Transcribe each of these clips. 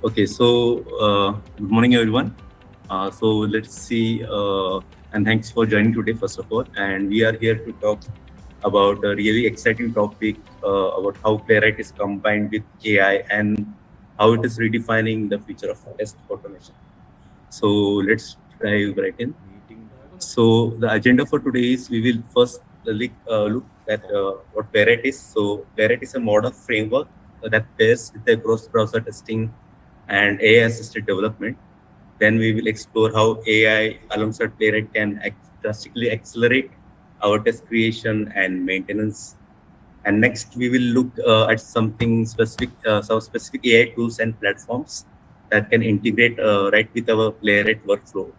Okay, so good morning, everyone. So let's see, and thanks for joining today, first of all. And we are here to talk about a really exciting topic about how Playwright is combined with AI and how it is redefining the future of test automation. So let's dive right in. So the agenda for today is we will first look at what Playwright is. So Playwright is a modern framework that pairs with the cross-browser testing and AI-assisted development. Then we will explore how AI alongside Playwright can drastically accelerate our test creation and maintenance. And next, we will look at some specific AI tools and platforms that can integrate right with our Playwright workflow.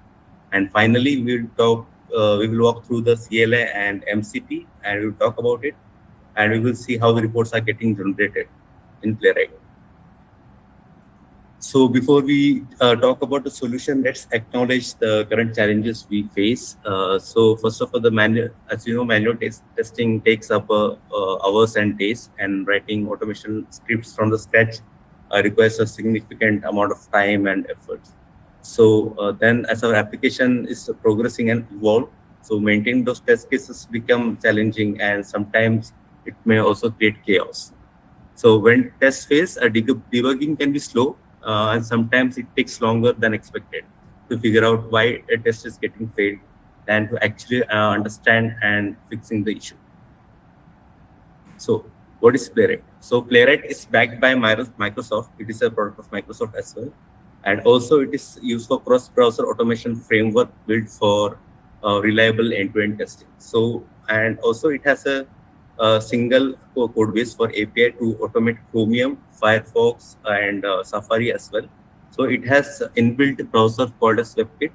And finally, we will walk through the CLA and MCP, and we'll talk about it, and we will see how the reports are getting generated in Playwright. So before we talk about the solution, let's acknowledge the current challenges we face. So first of all, as you know, manual testing takes up hours and days, and writing automation scripts from the scratch requires a significant amount of time and effort. So then as our application is progressing and evolve, so maintaining those test cases become challenging, and sometimes it may also create chaos. So when tests fails, debugging can be slow, and sometimes it takes longer than expected to figure out why a test is getting failed than to actually understand and fixing the issue. So what is Playwright? So Playwright is backed by Microsoft. It is a product of Microsoft as well. And also it is used for cross-browser automation framework built for reliable end-to-end testing. So, and also it has a single code base for API to automate Chromium, Firefox, and Safari as well. So it has inbuilt browser called as WebKit,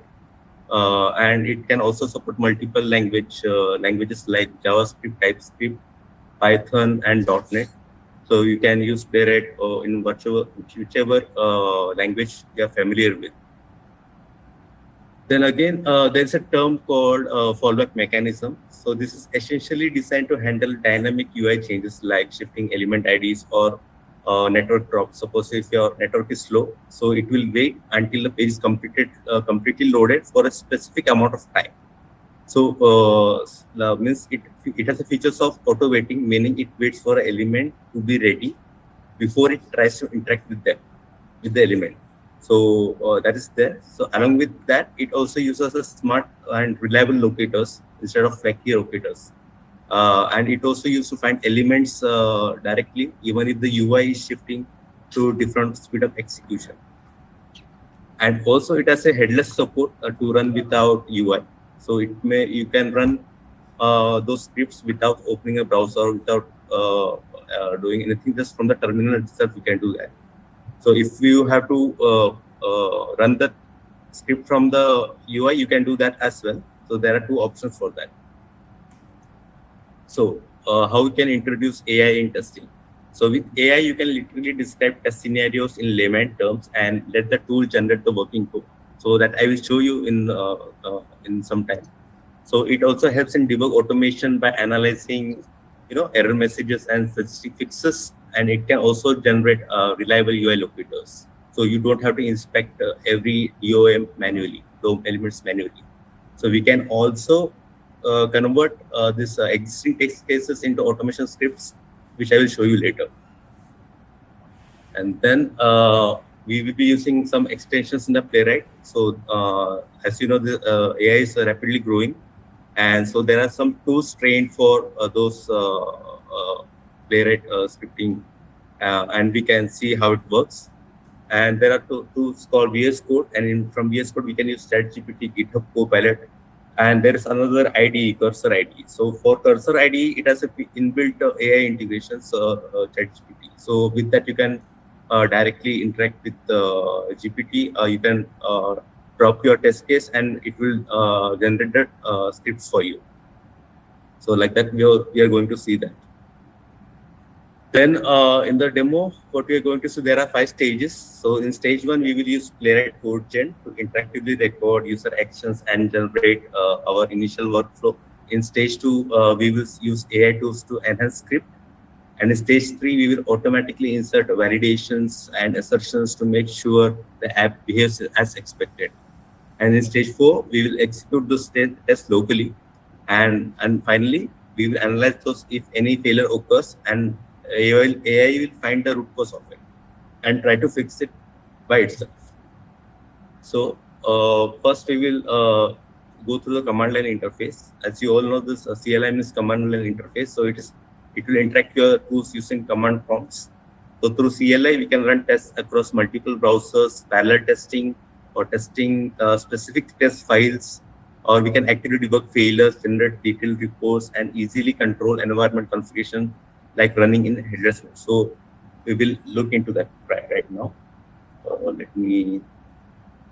and it can also support multiple languages like JavaScript, TypeScript, Python, and .NET. So you can use Playwright in whichever language you are familiar with. Then again, there's a term called fallback mechanism. So this is essentially designed to handle dynamic UI changes like shifting element IDs or network drop. Suppose if your network is slow, so it will wait until the page is completely loaded for a specific amount of time. So means it has a features of auto waiting, meaning it waits for an element to be ready before it tries to interact with the element. So that is there. So along with that, it also uses a smart and reliable locators instead of flaky locators. And it also used to find elements directly, even if the UI is shifting to different speed of execution. And also it has a headless support to run without UI. So you can run those scripts without opening a browser, without doing anything, just from the terminal itself you can do that. So if you have to run the script from the UI, you can do that as well. So there are two options for that. So how we can introduce AI in testing? So with AI, you can literally describe test scenarios in layman terms and let the tool generate the working code. So that I will show you in some time. So it also helps in debug automation by analyzing, error messages and specific fixes, and it can also generate reliable UI locators. So you don't have to inspect every DOM manually, DOM elements manually. So we can also convert this existing test cases into automation scripts, which I will show you later. And then we will be using some extensions in the Playwright. So as you know, the AI is rapidly growing. And so there are some tools trained for those Playwright scripting, and we can see how it works. And there are two tools called VS Code, and from VS Code we can use ChatGPT, GitHub Copilot, and there is another IDE, Cursor IDE. So for Cursor IDE, it has a inbuilt AI integrations, ChatGPT. So with that, you can directly interact with GPT. You can drop your test case, and it will generate the scripts for you. So like that, we are going to see that. Then in the demo, what we are going to see, there are 5 stages. So in stage 1, we will use Playwright Code Gen to interactively record user actions and generate our initial workflow. In stage 2, we will use AI tools to enhance script. And in stage 3, we will automatically insert validations and assertions to make sure the app behaves as expected. And in stage 4, we will execute those tests locally. And finally, we will analyze those if any failure occurs, and AI will find the root cause of it and try to fix it by itself. So first we will go through the command line interface. As you all know, this CLI is command line interface. So it will interact your tools using command prompts. So through CLI, we can run tests across multiple browsers, parallel testing, or testing specific test files, or we can actively debug failures, generate detailed reports, and easily control environment configuration like running in headless mode. So we will look into that right now. Let me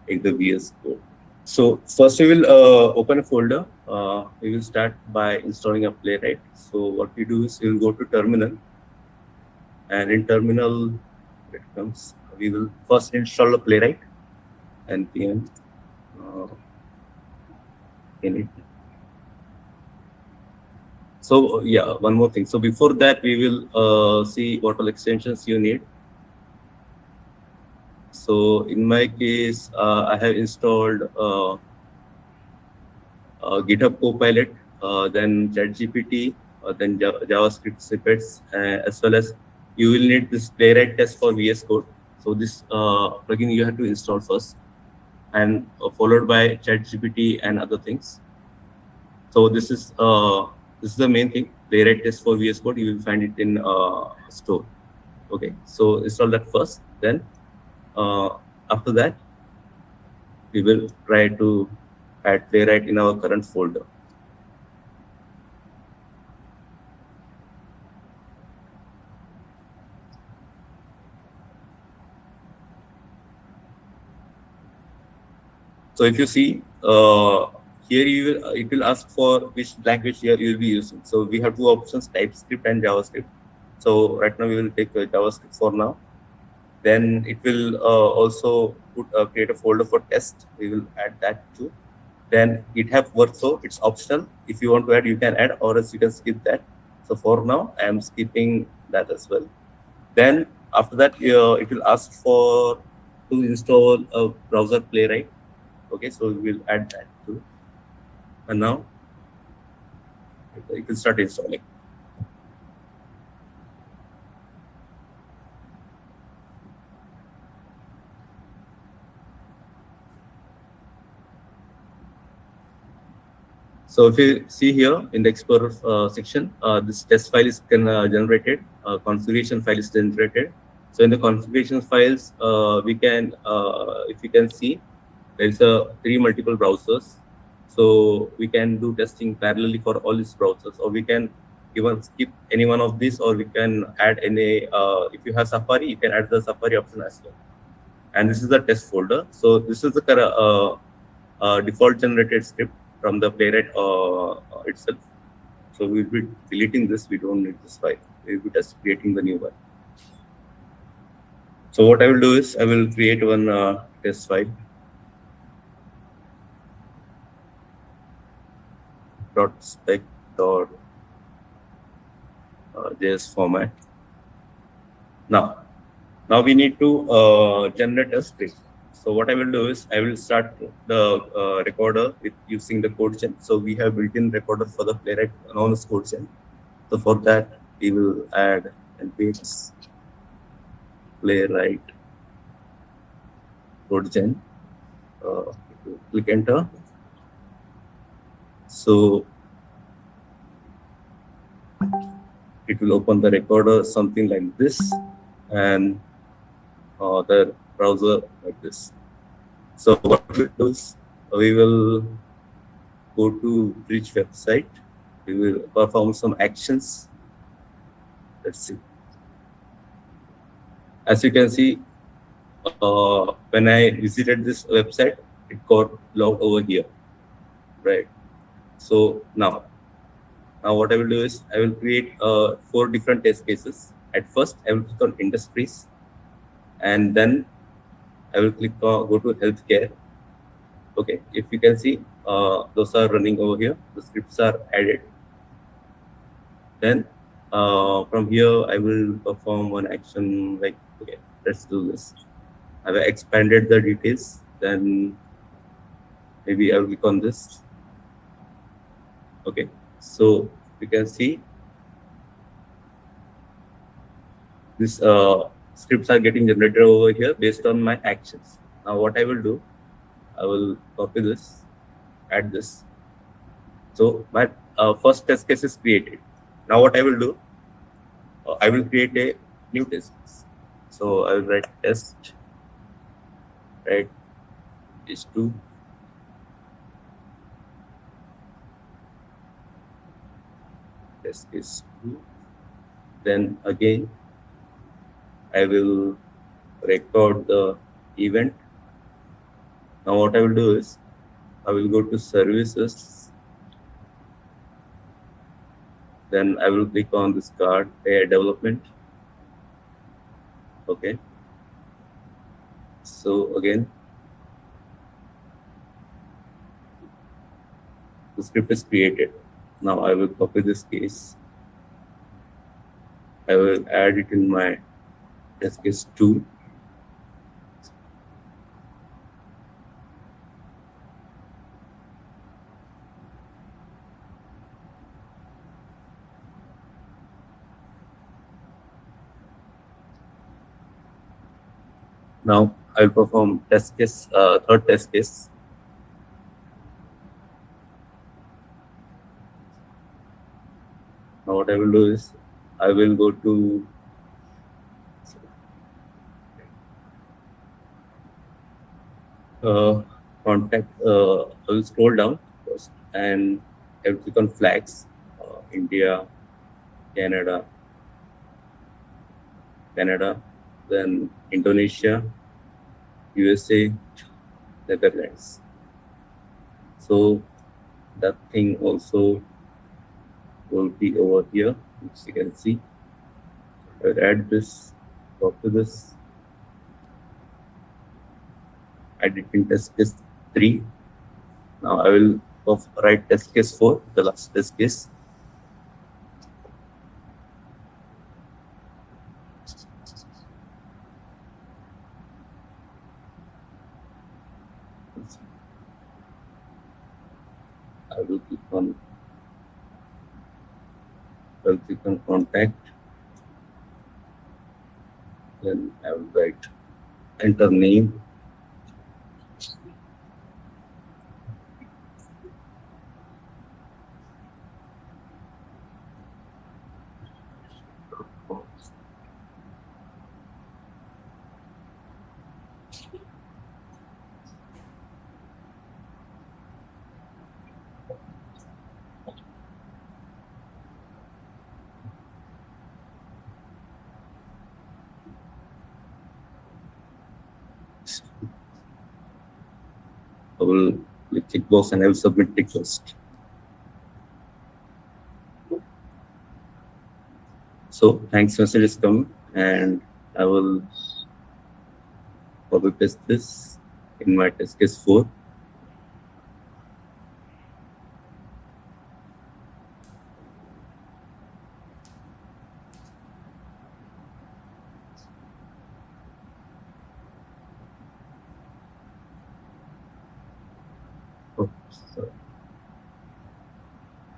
take the VS Code. So first we will open a folder. We will start by installing a Playwright. So what we do is we will go to terminal, and in terminal it comes. We will first install a Playwright npm init. So yeah, one more thing. So before that, we will see what all extensions you need. So in my case, I have installed GitHub Copilot, then ChatGPT, then JavaScript snippets, as well as you will need this Playwright test for VS Code. So this plugin you have to install first, and followed by ChatGPT and other things. So this is the main thing. Playwright test for VS Code. You will find it in store. Okay, so install that first. Then after that, we will try to add Playwright in our current folder. So if you see here, it will ask for which language you will be using. So we have two options: TypeScript and JavaScript. So right now we will take JavaScript for now. Then it will also create a folder for test. We will add that too. Then GitHub workflow, it's optional. If you want to add, you can add, or else you can skip that. So for now, I am skipping that as well. Then after that, it will ask for to install a browser Playwright. Okay, so we will add that too. And now it will start installing. So if you see here in the Explorer section, this test file is generated, configuration file is generated. So in the configuration files, we can, if you can see, there is three multiple browsers. So we can do testing parallelly for all these browsers, or we can even skip any one of these, or we can add any, if you have Safari, you can add the Safari option as well. And this is the test folder. So this is the default generated script from the Playwright itself. So we'll be deleting this. We don't need this file. We'll be just creating the new one. So what I will do is I will create one test file. .spec.js format. Now we need to generate a script. So what I will do is I will start the recorder with using the CodeGen. So we have built-in recorder for the Playwright known as CodeGen. So for that, we will add npx Playwright CodeGen. Click enter. So it will open the recorder something like this, and the browser like this. So what we do is we will go to Bridge website. We will perform some actions. Let's see. As you can see, when I visited this website, it got logged over here, right? So now what I will do is I will create 4 different test cases. At first, I will click on industries, and then I will click on go to healthcare. Okay, if you can see, those are running over here. The scripts are added. Then From here, I will perform one action like, okay, let's do this. I've expanded the details, then maybe I'll click on this. Okay, so you can see this scripts are getting generated over here based on my actions. Now what I will do, I will copy this, add this. So my first test case is created. Now what I will do, I will create a new test case. So I will write test, right, is 2. Test case 2. Then again, I will record the event. Now what I will do is, I will go to services. Then I will click on this card, AI development. Okay. So again, the script is created. Now I will copy this case. I will add it in my test case 2. Now I will perform test case, third test case. Now what I will do is, I will go to contact. I will scroll down first, and I will click on flags. India, Canada, then Indonesia, USA, Netherlands. So that thing also will be over here, which you can see. I will add this, copy this, add it in test case 3. Now I will write test case 4, the last test case. I will click on contact. Then I will write enter name. I will click checkbox and I will submit request. So thanks message is coming, and I will copy paste this in my test case 4.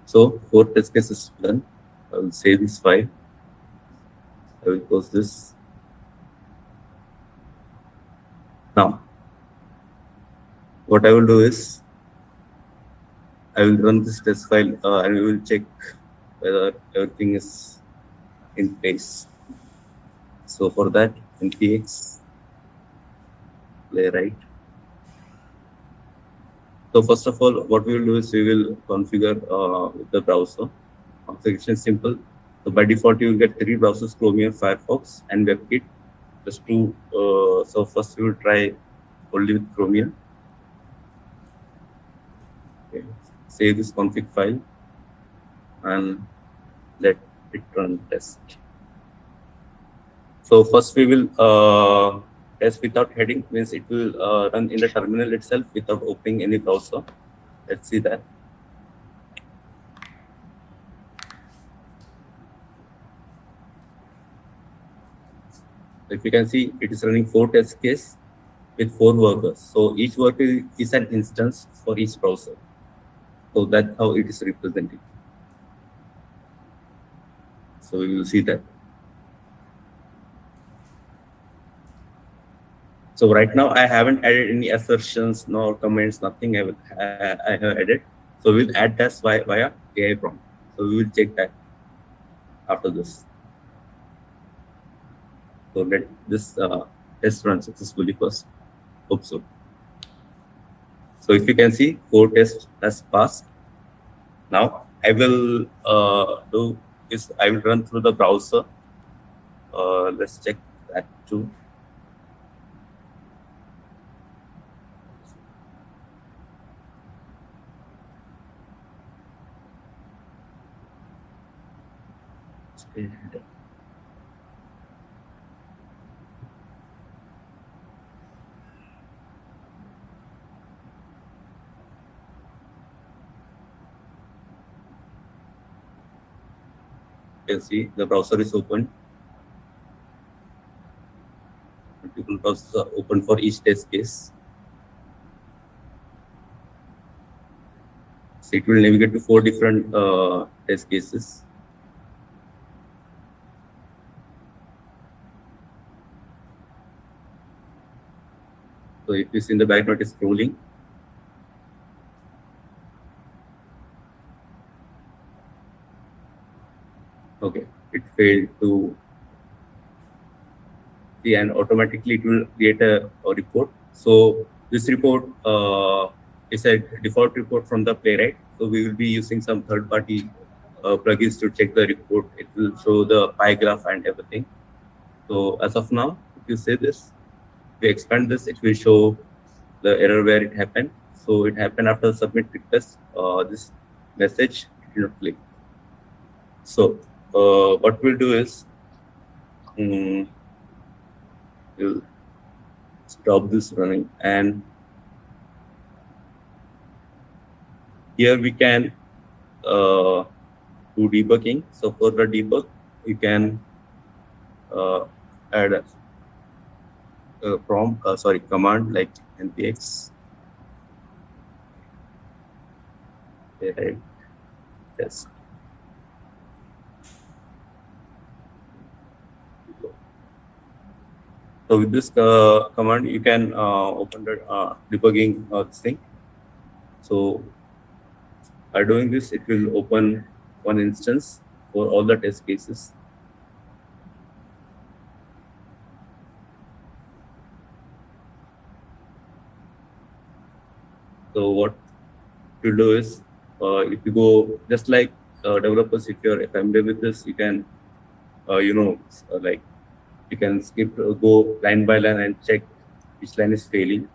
So 4 test cases done. I will save this file. I will close this. Now, what I will do is, I will run this test file and we will check whether everything is in place. So for that, npx playwright. So first of all, what we will do is we will configure the browser. Configuration is simple. So by default, you will get 3 browsers: Chromium, Firefox, and WebKit. Just to so first we will try only with Chromium. Okay. Save this config file and let it run test. So first we will test without heading, means it will run in the terminal itself without opening any browser. Let's see that. If you can see, it is running 4 test cases with 4 workers. So each worker is an instance for each browser. So that's how it is represented. So we will see that. So right now I haven't added any assertions, nor comments, nothing I have added. So we'll add that via AI prompt. So we will check that after this. So let this test run successfully first. Hope so. So if you can see, 4 tests has passed. Now I will do is I will run through the browser. Let's check that too. You can see the browser is open. Multiple browsers are open for each test case. So it will navigate to 4 different test cases. So if you see in the background, it is scrolling. Okay, it failed to see, and automatically it will create a report. So this report is a default report from the Playwright. So we will be using some third-party plugins to check the report. It will show the pie graph and everything. So as of now, if you say this, we expand this, it will show the error where it happened. So it happened after submit request. This message did not click. So what we'll do is we'll stop this running, and here we can do debugging. So for the debug, you can add a command like npx test. So with this command, you can open the debugging thing. So by doing this, it will open one instance for all the test cases. So what you do is, if you go just like developers, if you're familiar with this, you can, like you can skip, go line by line and check which line is failing.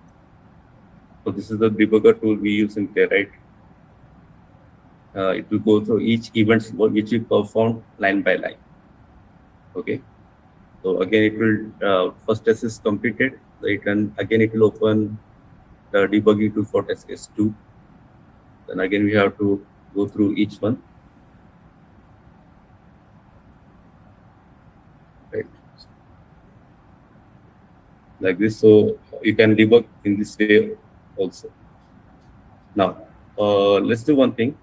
So this is the debugger tool we use in Playwright. It will go through each event which you perform line by line. Okay. So again, it will first test is completed. Again it will open the debugging tool for test case 2. Then again we have to go through each one. Right. Like this, so you can debug in this way also. Now, let's do one thing.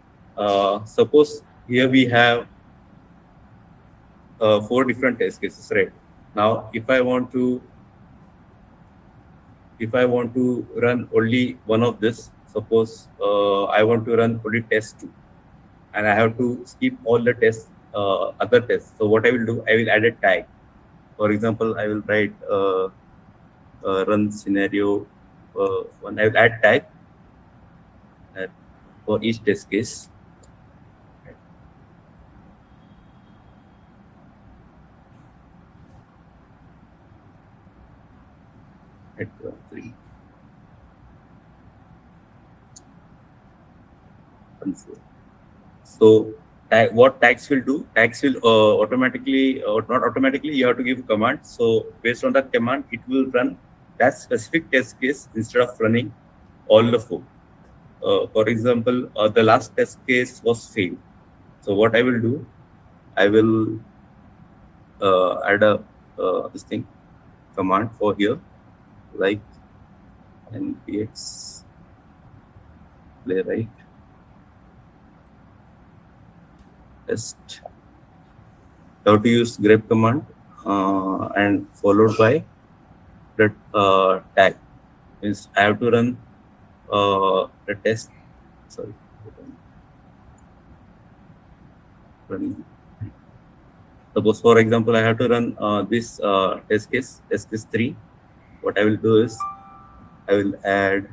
Suppose here we have 4 different test cases, right? Now, if I want to run only one of this, suppose I want to run only test 2, and I have to skip all the tests, other tests. So what I will do, I will add a tag. For example, I will write run scenario one. I will add tag for each test case. At 3. So what tags will do? Tags will automatically, or not automatically, you have to give a command. So based on that command, it will run that specific test case instead of running all the 4. For example, the last test case was failed. So what I will do, I will add a this thing, command for here, like npx playwright test. How to use grep command and followed by the tag. Means I have to run the test. Sorry. Suppose, for example, I have to run this test case 3. What I will do is I will add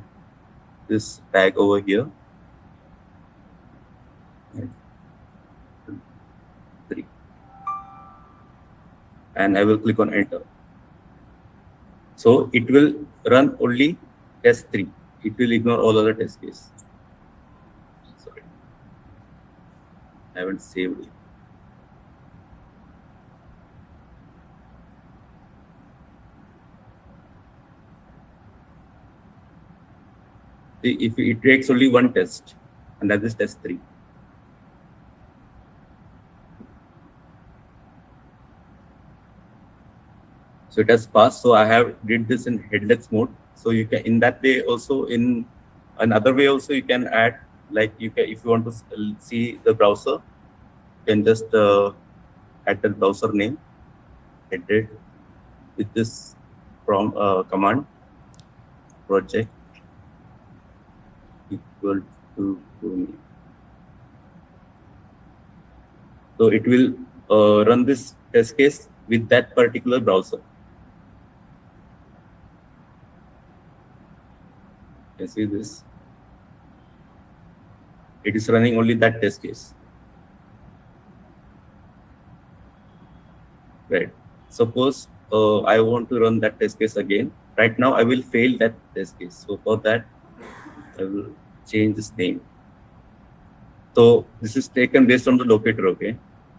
this tag over here. 3. And I will click on enter. So it will run only test 3. It will ignore all other test cases. Sorry, I haven't saved it. If it takes only one test, and that is test 3. So it has passed. So I have did this in headless mode. So you can, in that way also, in another way also, you can add, like you can, if you want to see the browser, you can just add the browser name, headed with this from command project equal to name. So it will run this test case with that particular browser. You see this? It is running only that test case. Right. Suppose I want to run that test case again. Right now, I will fail that test case. So for that, I will change this name. So this is taken based on the locator, okay?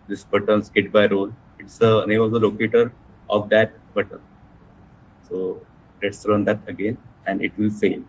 This button, get by role. It's the name of the locator of that button. So let's run that again, and it will fail.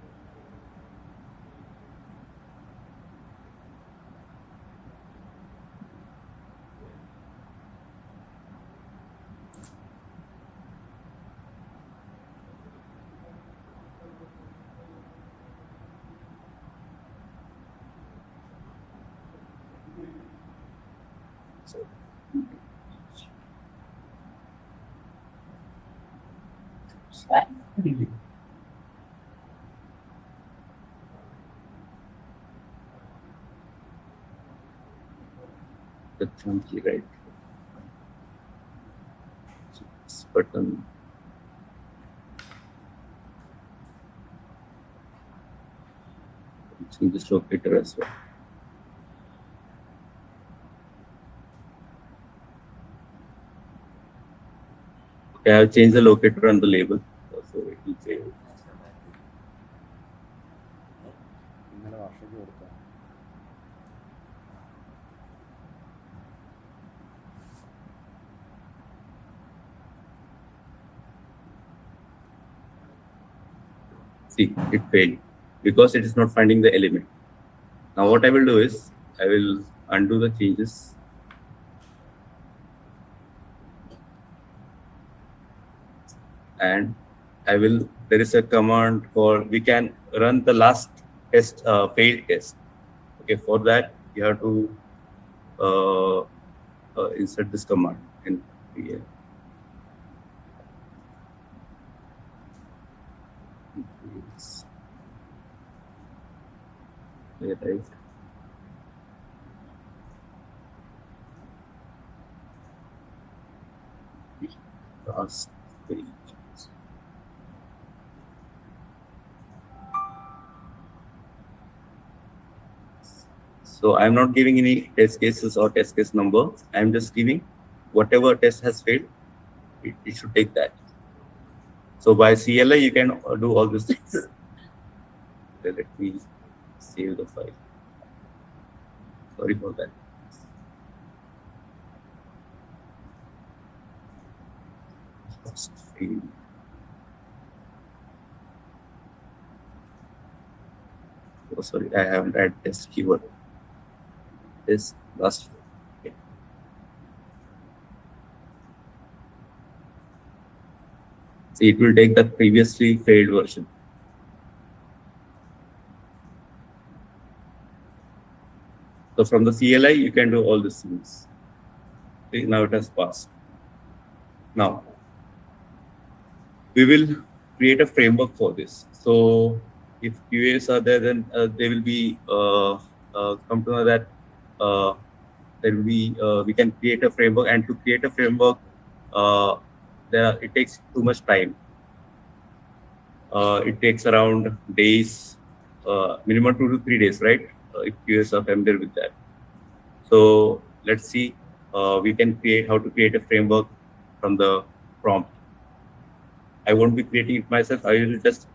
The chunky, right? So this button. Change this locator as well. Okay, I have changed the locator and the label, so it will save. See, it failed because it is not finding the element. Now what I will do is I will undo the changes. And I will, there is a command for, we can run the last test, failed test. Okay, for that you have to insert this command in here. Right. Last page. So I'm not giving any test cases or test case number. I'm just giving whatever test has failed, it should take that. So by CLI, you can do all these things. Okay, let me save the file. Sorry for that. First fail. Oh, sorry, I haven't added this keyword. This last. Okay. So it will take the previously failed version. So from the CLI, you can do all these things. See, now it has passed. Now, we will create a framework for this. So if QAs are there, then they will be come to know that there will be we can create a framework, and to create a framework, it takes too much time. It takes around days, minimum 2 to 3 days, right? If QAs are familiar with that. So let's see, we can create how to create a framework from the prompt. I won't be creating it myself. I will just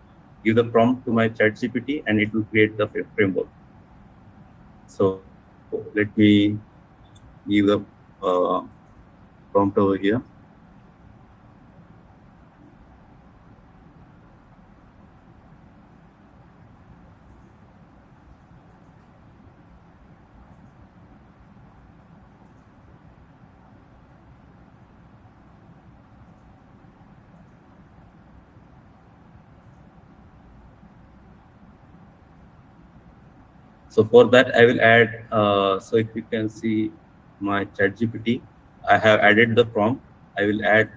give the prompt to my ChatGPT and it will create the framework. So let me give the uh, prompt over here. So for that, I will add, so if you can see my ChatGPT, I have added the prompt. I will add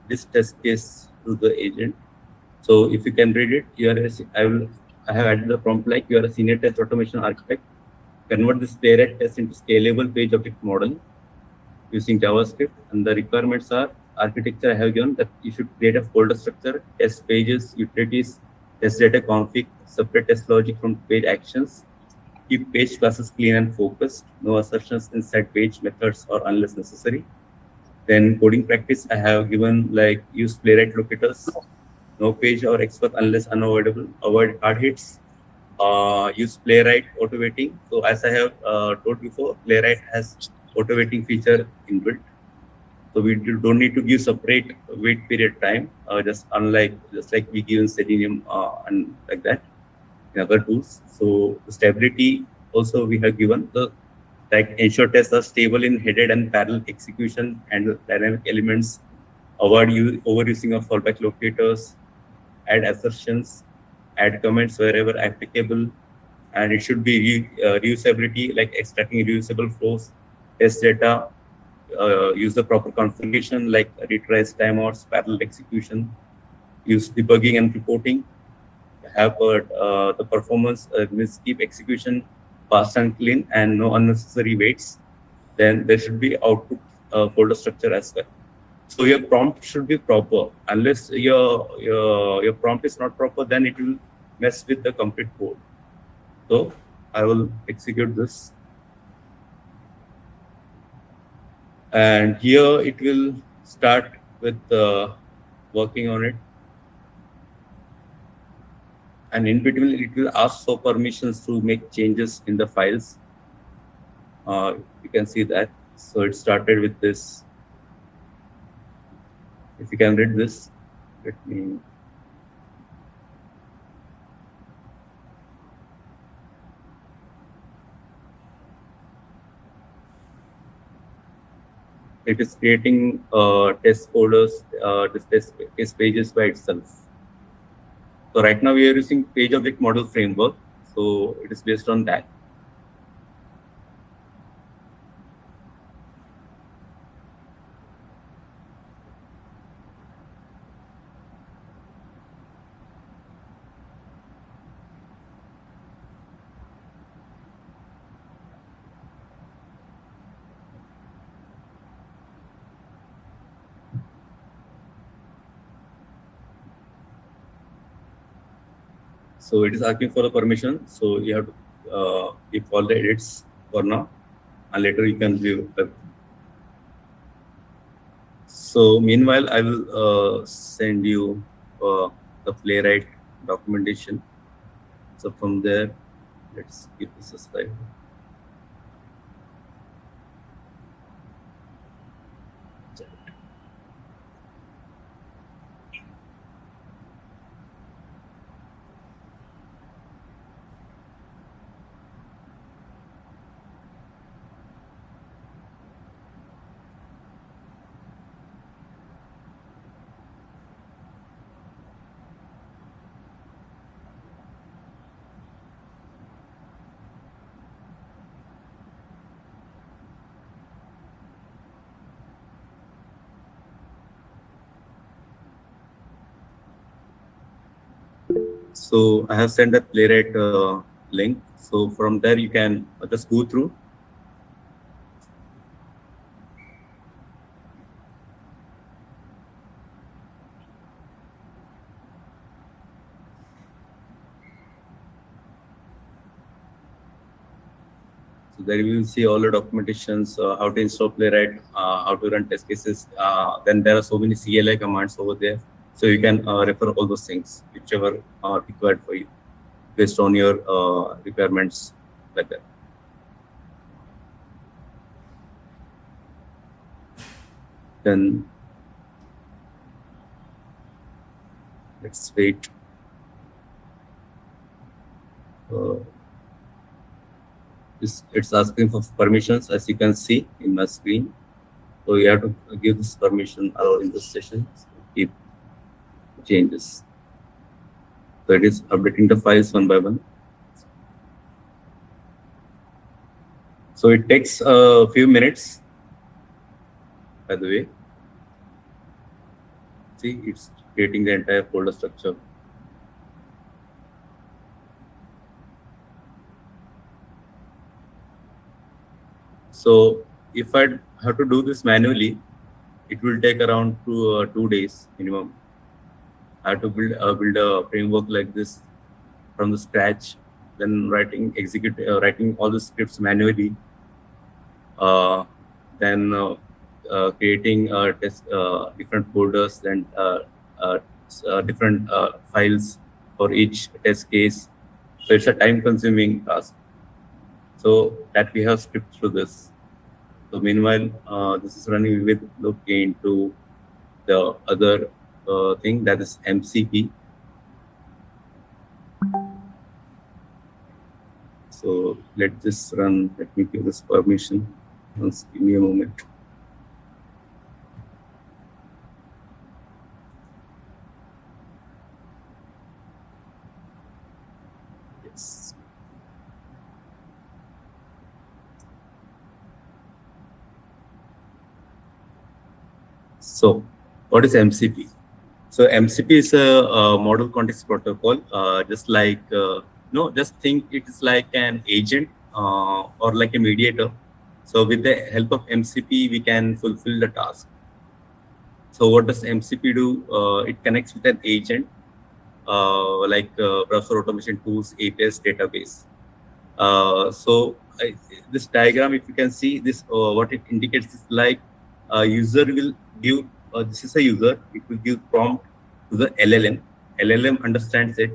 this test case to the agent. So if you can read it, I have added the prompt like you are a senior test automation architect. Convert this playwright test into scalable page object model using JavaScript. And the requirements are architecture I have given that you should create a folder structure, test pages, utilities, test data config, separate test logic from page actions, keep page classes clean and focused, no assertions inside page methods or unless necessary. Then coding practice, I have given like use playwright locators, no page or expert unless unavoidable, avoid hard hits, use playwright auto waiting. So as I have told before, playwright has auto waiting feature inbuilt. So we don't need to give separate wait period time, just like we give in Selenium and like that in other tools. So the stability also we have given the like ensure tests are stable in headed and parallel execution and dynamic elements, avoid overusing of fallback locators, add assertions, add comments wherever applicable, and it should be reusability, like extracting reusable flows, test data, use the proper configuration like retries, timeouts, parallel execution, use debugging and reporting, have the performance means keep execution fast and clean and no unnecessary waits. Then there should be output folder structure as well. So your prompt should be proper. Unless your prompt is not proper, then it will mess with the complete code. So I will execute this. And here it will start with working on it. And in between, it will ask for permissions to make changes in the files. You can see that. So it started with this. If you can read this, let me. It is creating test folders, test pages by itself. So right now we are using page object model framework. So it is based on that. So it is asking for the permission. So you have to give all the edits for now, and later you can view. So meanwhile, I will send you the playwright documentation. So from there, let's give this a slide. So I have sent a Playwright link. So from there you can just go through. So there you will see all the documentations, how to install Playwright, how to run test cases. Then there are so many CLI commands over there. So you can refer all those things, whichever are required for you based on your requirements, like that. Then let's wait. Uh, it's asking for permissions, as you can see in my screen. So you have to give this permission in this session. So keep changes. So it is updating the files one by one. So it takes a few minutes, by the way. See, it's creating the entire folder structure. So if I have to do this manually, it will take around 2 days minimum. I have to build a framework like this from the scratch, then writing all the scripts manually, then creating different folders, then different files for each test case. So it's a time-consuming task. So that we have script through this. So meanwhile, this is running. We will look into the other thing, that is MCP. So let this run. Let me give this permission. Once, give me a moment. Yes. So what is MCP? So MCP is a model context protocol, just like, just think it is like an agent or like a mediator. So with the help of MCP, we can fulfill the task. So what does MCP do? It connects with an agent, like browser automation tools, APIs, database. This diagram, if you can see this, what it indicates is like user will give, this is a user, it will give prompt to the LLM. LLM understands it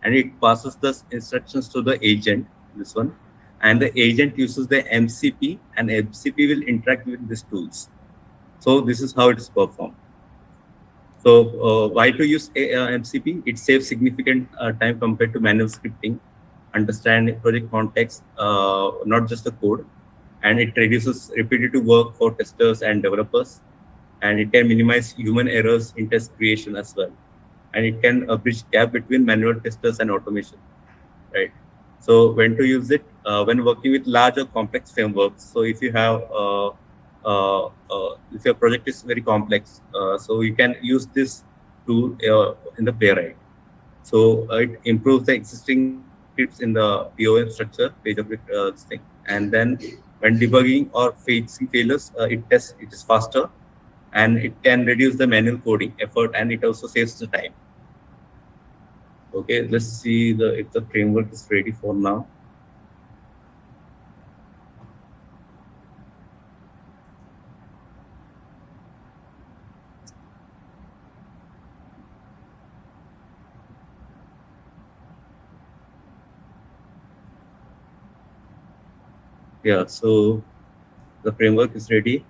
and it passes the instructions to the agent, this one. And the agent uses the MCP and MCP will interact with these tools. So this is how it is performed. So why to use MCP? It saves significant time compared to manual scripting, understand project context, not just the code, and it reduces repetitive work for testers and developers, and it can minimize human errors in test creation as well, and it can bridge gap between manual testers and automation, right? So when to use it? When working with large or complex frameworks. So if you have if your project is very complex, so you can use this tool in the Playwright. So it improves the existing scripts in the POM structure, page object this thing. And then when debugging or facing failures, it is faster, and it can reduce the manual coding effort, and it also saves the time. Okay, let's see if the framework is ready for now. Yeah, so the framework is ready.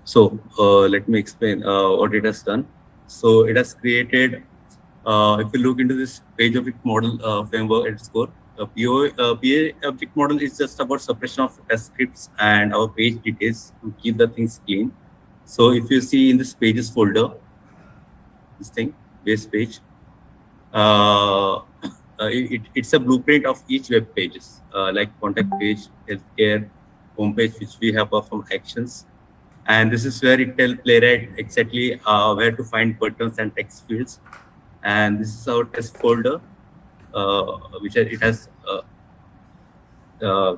So let me explain what it has done. So it has created, if you look into this page object model framework at its core, PA object model is just about separation of test scripts and our page details to keep the things clean. So if you see in this pages folder, this thing, base page, it's a blueprint of each web pages, like contact page, healthcare, homepage which we have performed actions. And this is where it tells Playwright exactly where to find buttons and text fields. And this is our test folder, which it has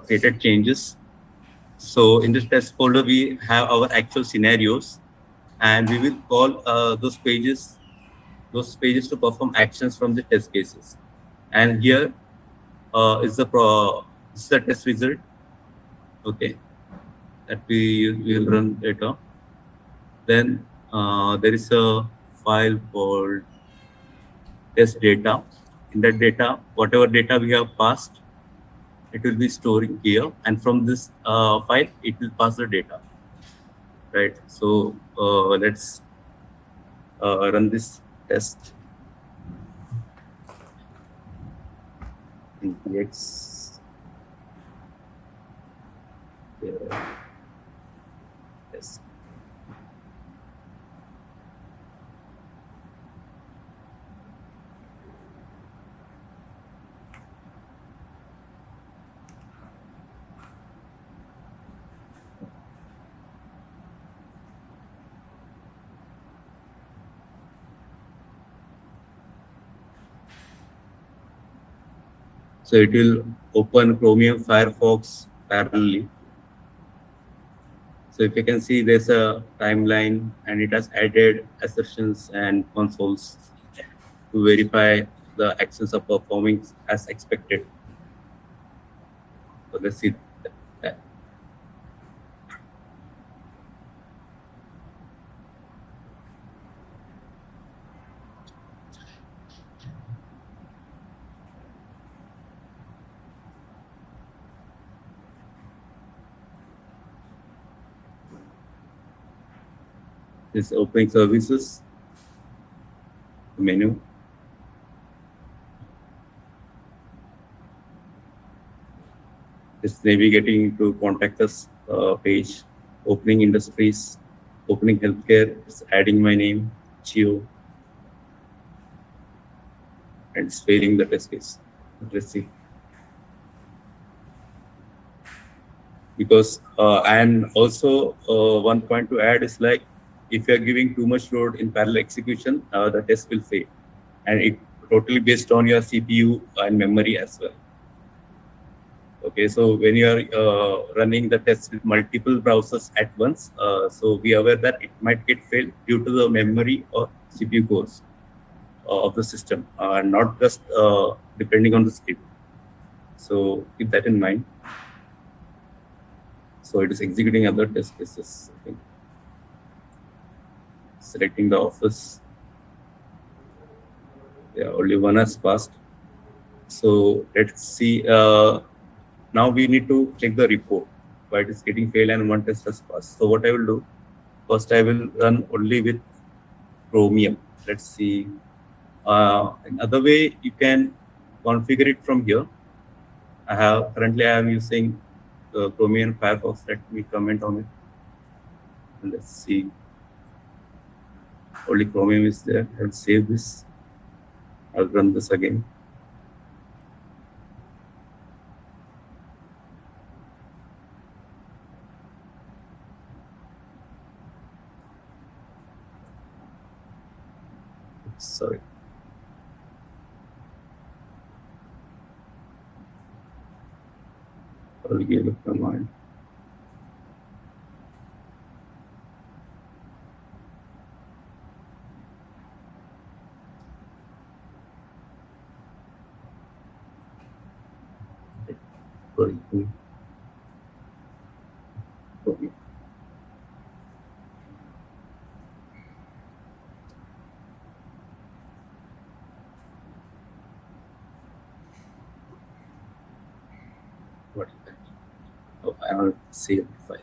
created changes. So in this test folder, we have our actual scenarios, and we will call those pages to perform actions from the test cases. And here this is the test result. Okay, that we will run later. Then there is a file called test data. In that data, whatever data we have passed, it will be storing here, and from this file, it will pass the data. Right. So let's run this test. Yes. Yes. So it will open Chromium Firefox parallelly. So if you can see, there's a timeline, and it has added assertions and consoles to verify the actions are performing as expected. So let's see that. This opening services menu. It's navigating to contact us page, opening industries, opening healthcare, it's adding my name, Geo, and it's failing the test case. Let's see. Because, and also one point to add is like, if you're giving too much load in parallel execution, the test will fail. And it totally based on your CPU and memory as well. Okay, so when you are running the test with multiple browsers at once, so be aware that it might get failed due to the memory or CPU cores of the system, not just depending on the script. So keep that in mind. So it is executing other test cases. I think. Selecting the office. Yeah, only one has passed. So let's see. Now we need to check the report. Why it is getting failed and one test has passed. So what I will do, first I will run only with Chromium. Let's see. Another way you can configure it from here. Currently I am using the Chromium Firefox. Let me comment on it. And let's see. Only Chromium is there. I'll save this. I'll run this again. Sorry. I'll give a command. Okay. What is that? Oh, I want to save the file.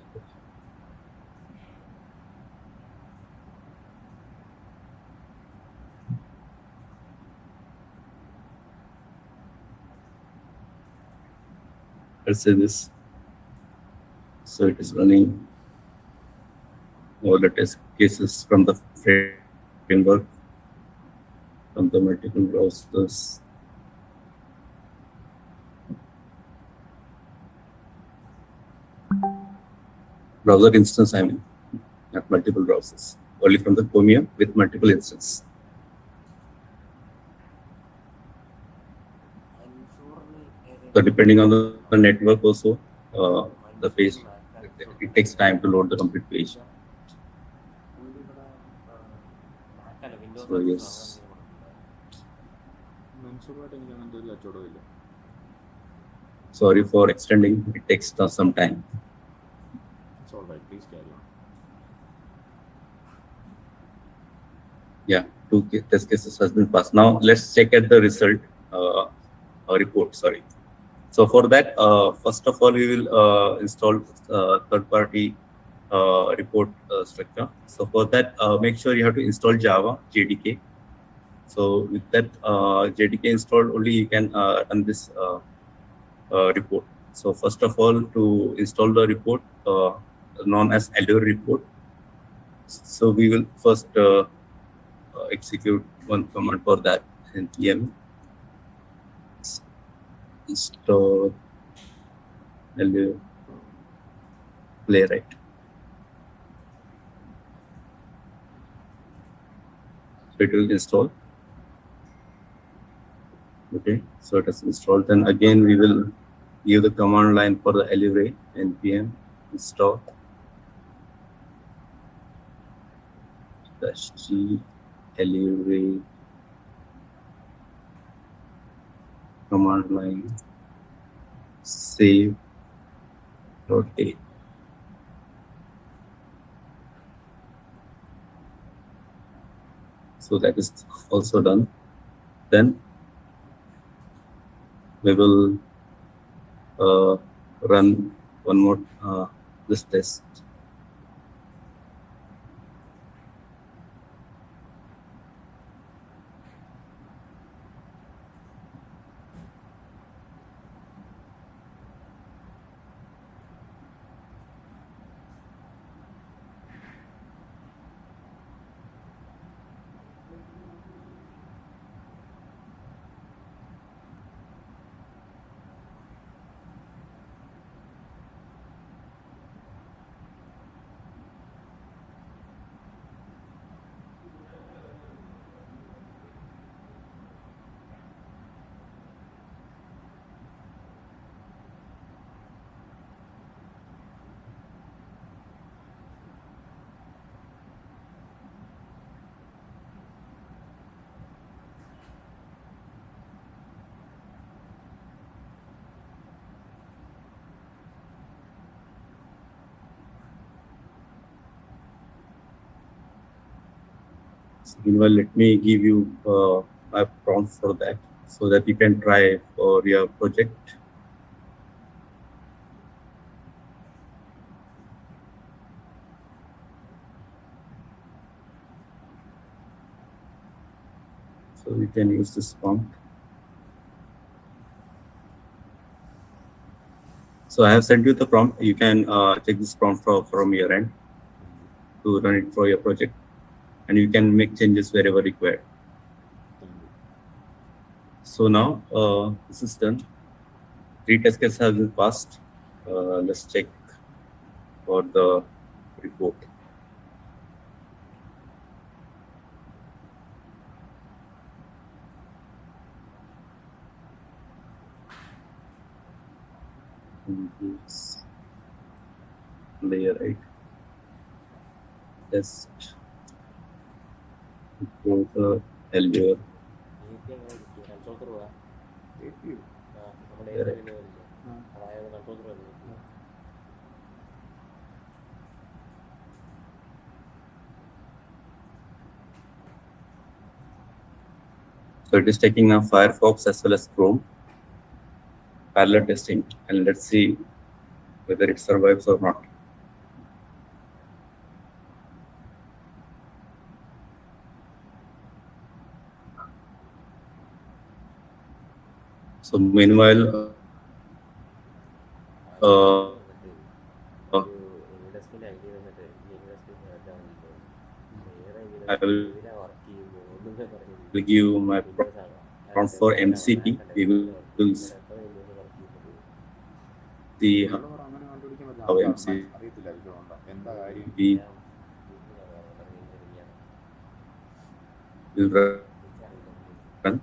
Let's say this. So it is running all the test cases from the framework, from the multiple browsers. browser instance, I mean, not multiple browsers, only from the Chromium with multiple instances. So depending on the network also, the page, it takes time to load the complete page. So yes. Sorry for extending, it takes some time. It's all right, please carry on. Yeah, 2 test cases has been passed. Now let's check at the result report, sorry. So for that, first of all, we will install third-party report structure. So for that, make sure you have to install Java JDK. So with that JDK installed, only you can run this report. So first of all, to install the report known as Allure report, so we will first execute one command for that npm install Allure Playwright. So it will install. Okay, so it is installed. Then again, we will give the command line for the Allure npm install -g Allure command line save .a. So that is also done. Then we will run one more this test. Meanwhile, let me give you a prompt for that so that you can try for your project. So you can use this prompt. So I have sent you the prompt. You can check this prompt from your end to run it for your project, and you can make changes wherever required. So now this is done. 3 test cases have been passed. Let's check for the report. Layer 8 test reporter Allure. So it is taking now Firefox as well as Chrome parallel testing, and let's see whether it survives or not. So meanwhile, I will give my prompt for MCP. We will see how MCP എന്താ കാര്യം? we will run.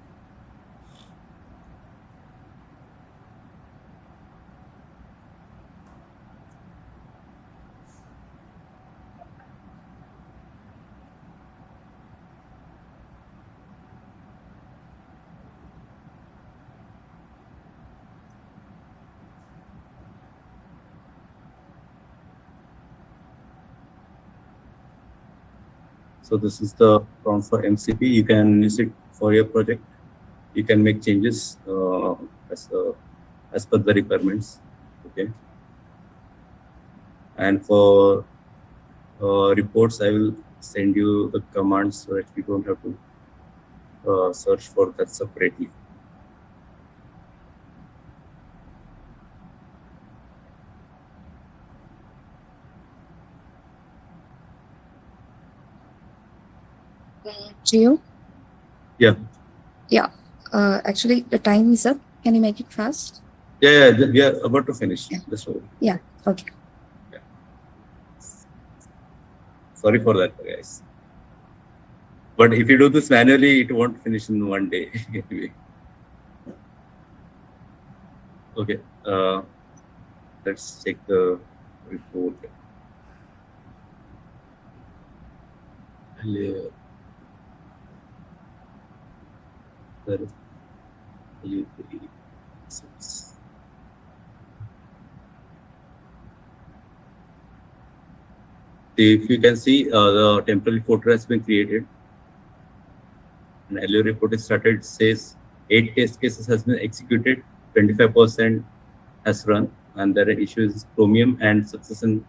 So this is the prompt for MCP. You can use it for your project. You can make changes as per the requirements. Okay. And for reports, I will send you the commands so that you don't have to search for that separately. Gio? Yeah. Yeah. Actually, the time is up. Can you make it fast? Yeah, we are about to finish. Yeah. That's all. Yeah. Okay. Yeah. Sorry for that, guys. But if you do this manually, it won't finish in one day. Anyway. Okay. Let's check the report. Layer. If you can see, the temporary folder has been created. An LU report is started. It says 8 test cases has been executed, 25% has run, and there are issues Chromium and success in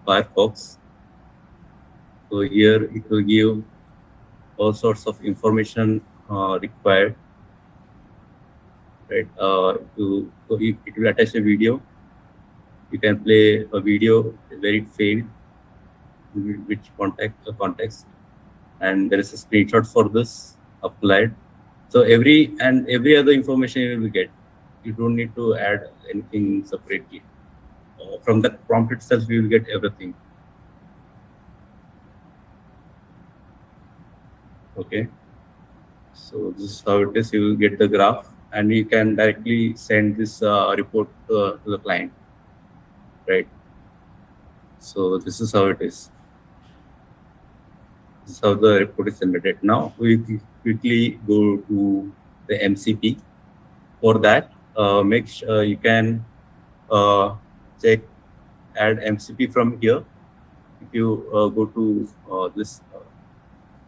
Firefox. So here it will give all sorts of information required. Right? It will attach a video. You can play a video where it failed, which context, and there is a screenshot for this applied. So every other information you will get. You don't need to add anything separately. From that prompt itself, you will get everything. Okay. So this is how it is. You will get the graph, and you can directly send this report to the client. Right. So this is how it is. This is how the report is generated. Now we quickly go to the MCP. For that, make sure you can check add MCP from here. If you go to this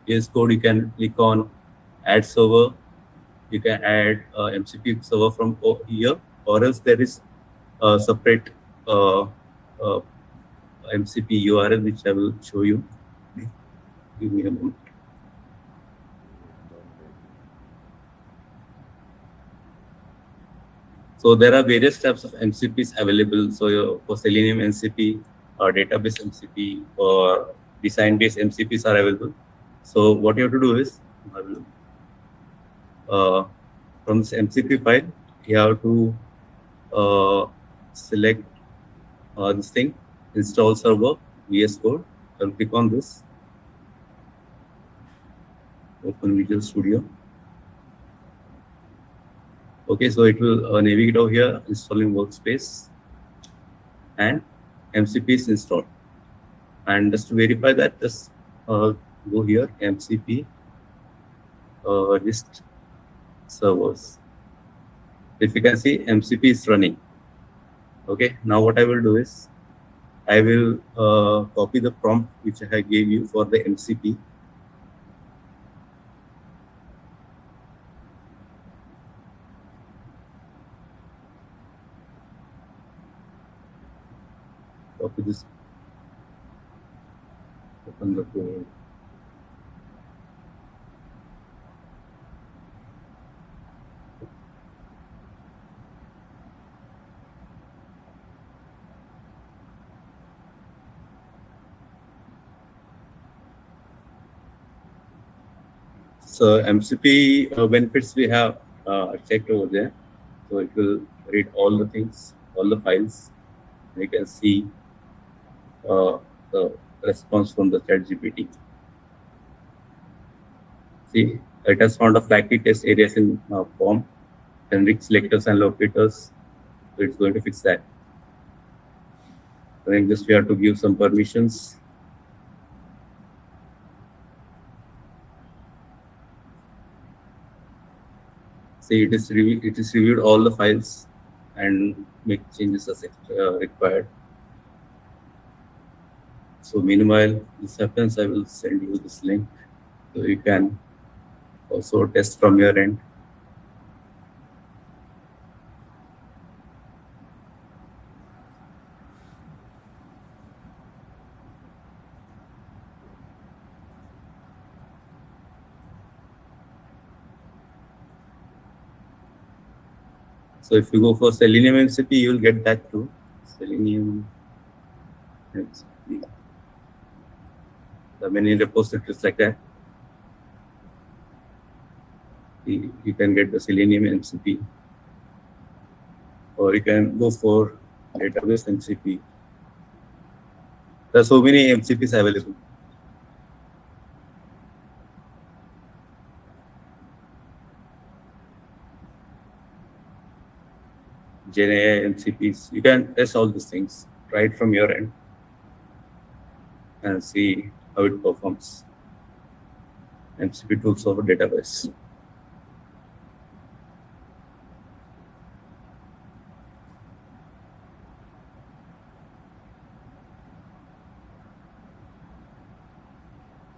VS Code, you can click on add server. You can add MCP server from here, or else there is a separate MCP URL which I will show you. Give me a moment. So there are various types of MCPs available. So for Selenium MCP or database MCP or design-based MCPs are available. So what you have to do is, from this MCP file, you have to select this thing, install server, VS Code. I'll click on this. Open Visual Studio. Okay, so it will navigate over here, installing workspace, and MCP is installed. And just to verify that, just go here, MCP list servers. If you can see, MCP is running. Okay, now what I will do is, I will copy the prompt which I gave you for the MCP. Copy this. Open the code. So MCP benefits we have checked over there. So it will read all the things, all the files. You can see the response from the ChatGPT. See, it has found a flaky test areas in form, generic selectors and locators. So it's going to fix that. I think just we have to give some permissions. See, it is reviewed all the files and make changes as required. So meanwhile, this happens, I will send you this link so you can also test from your end. So if you go for Selenium MCP, you will get that too. Selenium MCP. There are many repositories like that. You can get the Selenium MCP, or you can go for database MCP. There are so many MCPs available. GenAI MCPs. You can test all these things right from your end and see how it performs. MCP tools over database.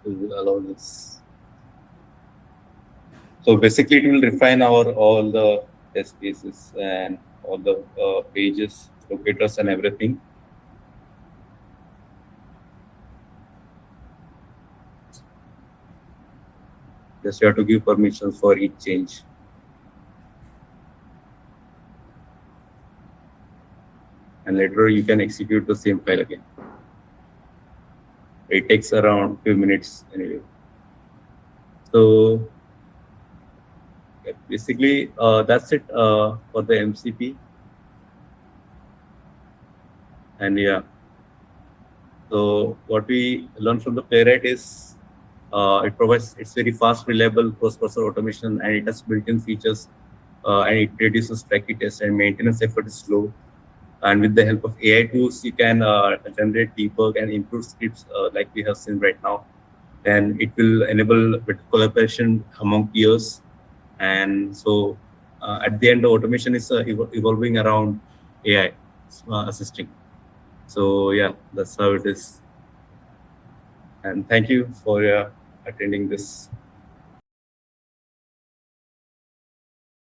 We will allow this. So basically, it will refine all the test cases and all the pages, locators, and everything. Just you have to give permissions for each change. And later you can execute the same file again. It takes around 2 minutes anyway. So basically, that's it for the MCP. And yeah, so what we learned from the Playwright is it's very fast, reliable cross-processor automation, and it has built-in features, and it reduces tracky test and maintenance effort is slow. And with the help of AI tools, you can generate, debug, and improve scripts like we have seen right now. And it will enable better collaboration among peers. And so at the end, the automation is evolving around AI assisting. So yeah, that's how it is. And thank you for attending this